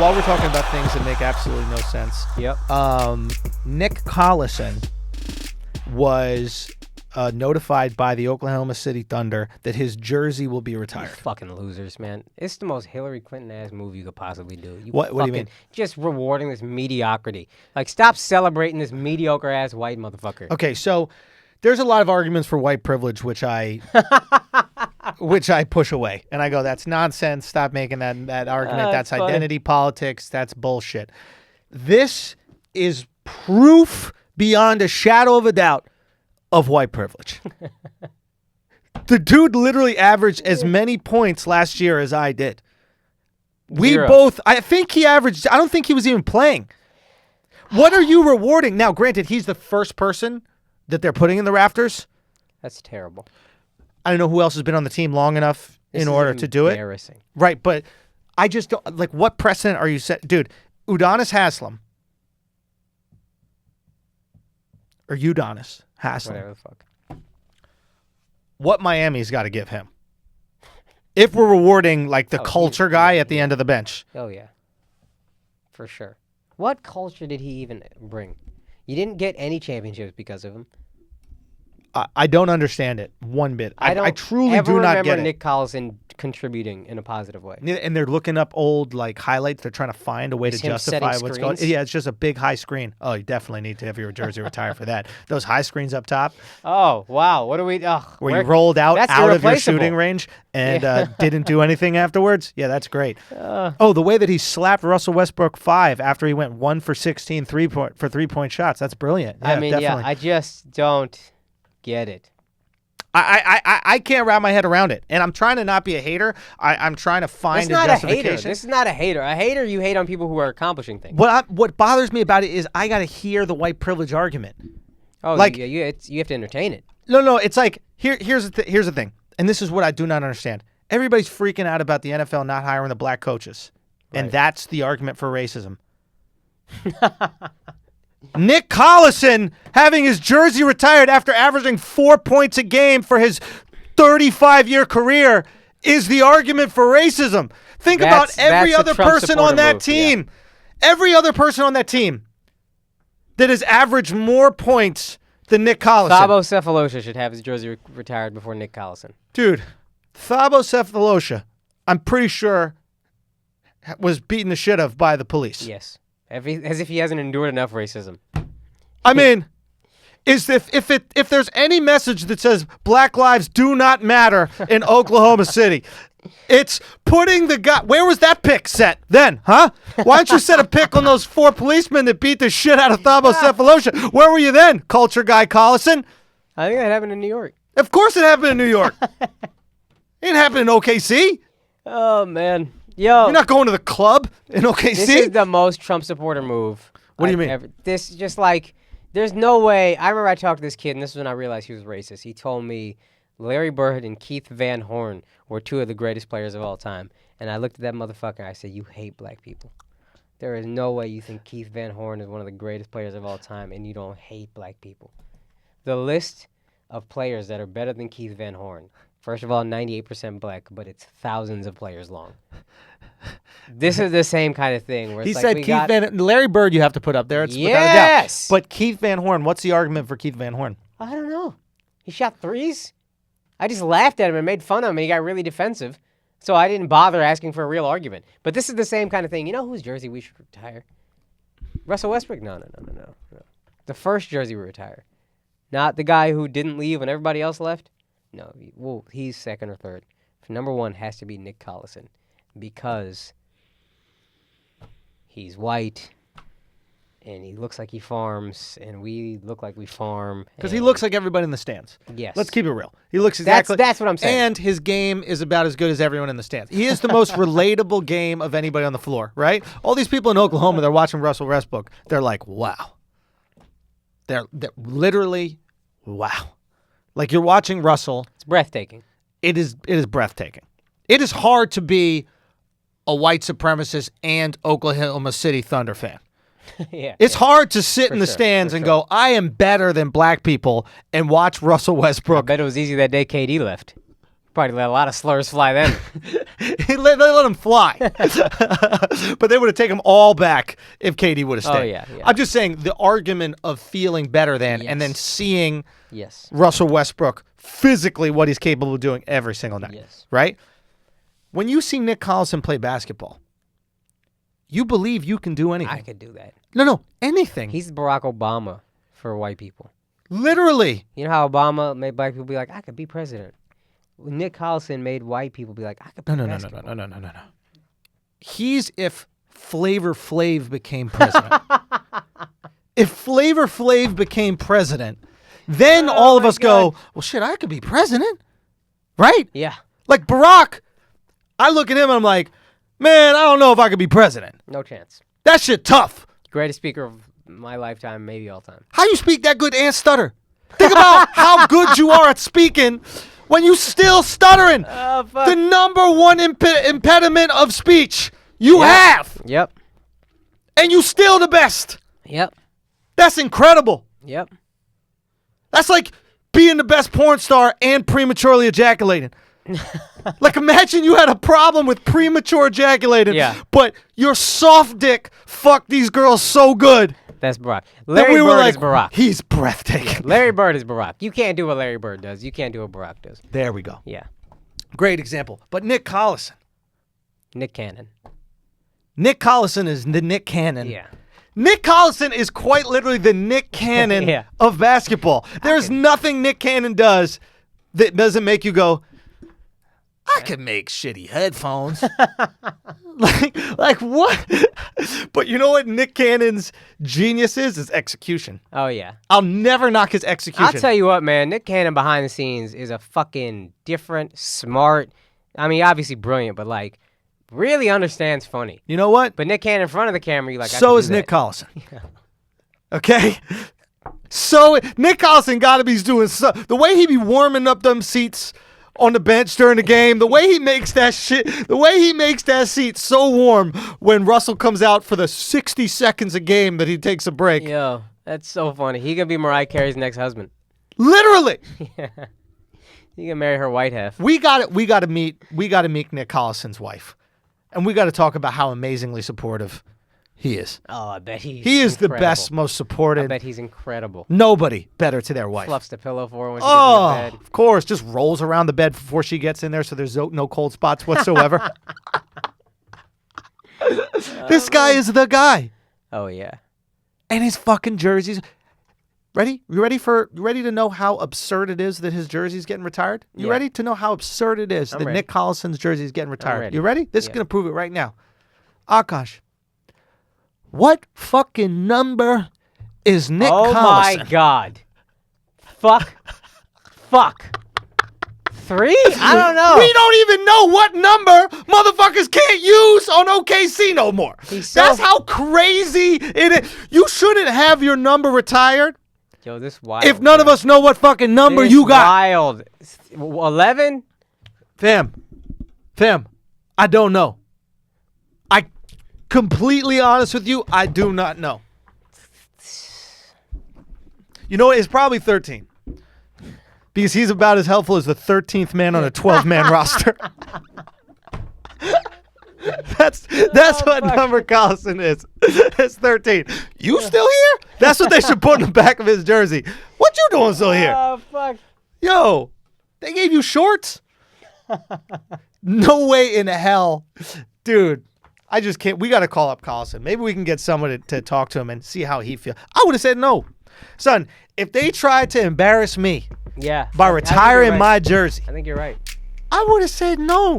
while we're talking about things that make absolutely no sense, Yep. Nick Collison was notified by the Oklahoma City Thunder that his jersey will be retired. You fucking losers, man. It's the most Hillary Clinton-ass move you could possibly do. What do you mean? Just rewarding this mediocrity. Like, stop celebrating this mediocre-ass white motherfucker. Okay, so there's a lot of arguments for white privilege, which I push away. And I go, that's nonsense. Stop making that argument. That's funny. identity politics. That's bullshit. This is proof beyond a shadow of a doubt of white privilege. The dude literally averaged as many points last year as I did. I think he averaged, I don't think he was even playing. What are you rewarding? Now, granted, he's the first person that they're putting in the rafters. That's terrible. I don't know who else has been on the team long enough in order to do it. Embarrassing. Right, but I just don't, like, what precedent are you set? Dude, Udonis Haslem. Or Udonis Haslem. Whatever the fuck. What Miami's got to give him? If we're rewarding, like, the culture guy at the end of the bench. Oh, yeah. For sure. What culture did he even bring? You didn't get any championships because of him. I don't understand it one bit. I truly do not get it. Nick Collison contributing in a positive way. And they're looking up old like highlights. They're trying to find a way to justify what's going on. Yeah, it's just a big high screen. Oh, you definitely need to have your jersey retired for that. Those high screens up top. Oh, wow. What do we... where you rolled out of your shooting range and didn't do anything afterwards. Yeah, that's great. The way that he slapped Russell Westbrook 5 after he went 1 for 16 3-point shots. That's brilliant. Yeah, definitely. I just don't... get it. I can't wrap my head around it, and I'm trying to not be a hater. I'm trying to find a justification. This is not a hater. A hater, you hate on people who are accomplishing things. What bothers me about it is I got to hear the white privilege argument. Oh, like you have to entertain it. No. It's like here's the thing, and this is what I do not understand. Everybody's freaking out about the NFL not hiring the black coaches, and that's the argument for racism. Nick Collison having his jersey retired after averaging 4 points a game for his 35-year career is the argument for racism. Think about every other person on that team. Yeah. Every other person on that team that has averaged more points than Nick Collison. Thabo Sefolosha should have his jersey retired before Nick Collison. Dude, Thabo Sefolosha, I'm pretty sure, was beaten the shit of by the police. Yes. As if he hasn't endured enough racism. I mean, if there's any message that says Black lives do not matter in Oklahoma City, it's putting the guy. Where was that pick set then, huh? Why don't you set a pick on those 4 policemen that beat the shit out of Thabo Sefolosha? Where were you then, culture guy Collison? I think that happened in New York. Of course it happened in New York. It didn't happen in OKC. Oh, man. Yo, you're not going to the club in OKC? This is the most Trump supporter move. What do you mean? This just like, there's no way. I remember I talked to this kid, and this is when I realized he was racist. He told me Larry Bird and Keith Van Horn were 2 of the greatest players of all time. And I looked at that motherfucker and I said, you hate black people. There is no way you think Keith Van Horn is one of the greatest players of all time and you don't hate black people. The list of players that are better than Keith Van Horn. First of all, 98% black, but it's thousands of players long. This is the same kind of thing. Where he said Larry Bird you have to put up there. It's without a doubt. But Keith Van Horn, what's the argument for Keith Van Horn? I don't know. He shot threes. I just laughed at him and made fun of him, and he got really defensive. So I didn't bother asking for a real argument. But this is the same kind of thing. You know whose jersey we should retire? Russell Westbrook? No. The first jersey we retire. Not the guy who didn't leave when everybody else left. No, well, he's second or third. Number 1 has to be Nick Collison because he's white and he looks like he farms and we look like we farm. Because he looks like everybody in the stands. Yes. Let's keep it real. He looks exactly... That's what I'm saying. And his game is about as good as everyone in the stands. He is the most relatable game of anybody on the floor, right? All these people in Oklahoma, they're watching Russell Westbrook. They're like, wow. They're literally, wow. Like you're watching Russell. It's breathtaking. It is breathtaking. It is hard to be a white supremacist and Oklahoma City Thunder fan. It's hard to sit in the stands and go, I am better than black people and watch Russell Westbrook. I bet it was easy that day KD left. Probably let a lot of slurs fly then. They let him fly. But they would have taken them all back if KD would have stayed. Oh, yeah. I'm just saying the argument of feeling better than and then seeing Russell Westbrook physically what he's capable of doing every single night. Yes. Right? When you see Nick Collison play basketball, you believe you can do anything. I could do that. No, anything. He's Barack Obama for white people. Literally. You know how Obama made black people be like, I could be president? Nick Collison made white people be like, I could play basketball. No. He's if Flavor Flav became president. If Flavor Flav became president, then all of us go, well, shit, I could be president. Right? Yeah. Like Barack, I look at him and I'm like, man, I don't know if I could be president. No chance. That shit tough. Greatest speaker of my lifetime, maybe all time. How you speak that good and stutter? Think about how good you are at speaking when you still stuttering. The number one impediment of speech you have. Yep. And you still the best. Yep. That's incredible. Yep. That's like being the best porn star and prematurely ejaculating. Like imagine you had a problem with premature ejaculating, but your soft dick fucked these girls so good. That's Barack. Larry Bird is Barack. He's breathtaking. Larry Bird is Barack. You can't do what Larry Bird does. You can't do what Barack does. There we go. Yeah. Great example. But Nick Collison. Nick Cannon. Nick Collison is the Nick Cannon. Yeah. Nick Collison is quite literally the Nick Cannon of basketball. There's nothing Nick Cannon does that doesn't make you go, I could make shitty headphones. like what? But you know what Nick Cannon's genius is execution. Oh, yeah. I'll never knock his execution. I'll tell you what, man. Nick Cannon behind the scenes is a fucking different, smart, I mean, obviously brilliant, but like really understands funny. You know what? But Nick Cannon in front of the camera, you're like, so is Nick Collison. Okay? So Nick Collison got to be doing the way he be warming up them seats on the bench during the game, the way he makes that seat so warm when Russell comes out for the 60 seconds a game that he takes a break. Yo, that's so funny. He gonna be Mariah Carey's next husband. Literally. Yeah. He can marry her white half. We got to meet Nick Collison's wife. And we got to talk about how amazingly supportive he is. Oh, I bet he is the best, most supported. I bet he's incredible. Nobody better to their wife. Fluffs the pillow for her when she gets in the bed. Of course. Just rolls around the bed before she gets in there so there's no cold spots whatsoever. This guy is the guy. Oh, yeah. And his fucking jerseys. Ready? You ready to know how absurd it is that his jersey's getting retired? You ready to know how absurd it is that Nick Collison's jersey's getting retired? You ready? This is going to prove it right now. Akaash, what fucking number is Nick Collison? Oh my God. Fuck. 3? I don't know. We don't even know what number motherfuckers can't use on OKC no more. That's how crazy it is. You shouldn't have your number retired. Yo, this wild. If none of us know what fucking number you got. Wild. 11? Fam, I don't know. I completely honest with you, I do not know. You know what? It's probably 13. Because he's about as helpful as the 13th man on a 12-man roster. That's what number Collison is. It's 13. You still here? That's what they should put on the back of his jersey. What you doing still here? Oh, fuck. Yo, they gave you shorts? No way in hell. Dude, I just can't. We got to call up Collison. Maybe we can get someone to talk to him and see how he feels. I would have said no. Son, if they tried to embarrass me by retiring my jersey, I think you're right. I would have said no.